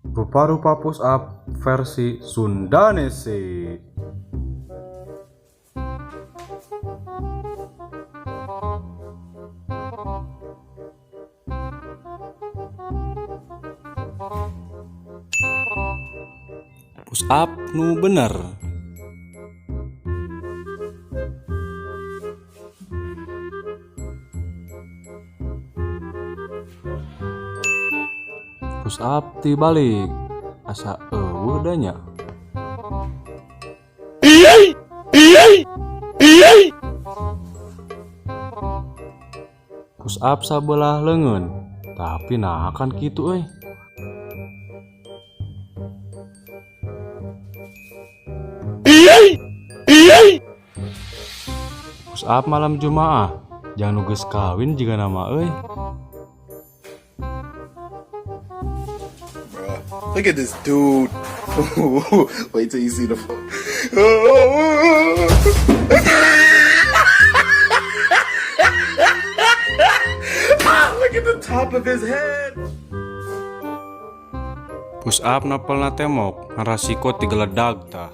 Rupa-rupa push up versi Sundanese. Push up nu bener. Push up ti balik asa eueuh da nya. Push up sabelah leungeun tapi nah kan kitu euy. Push up malam Jumaah jangan nugas kawin jika nama euy. Look at this dude. Wait till you see the look at the top of his head. Push up napalna temok ngarasiko tigeledag tah.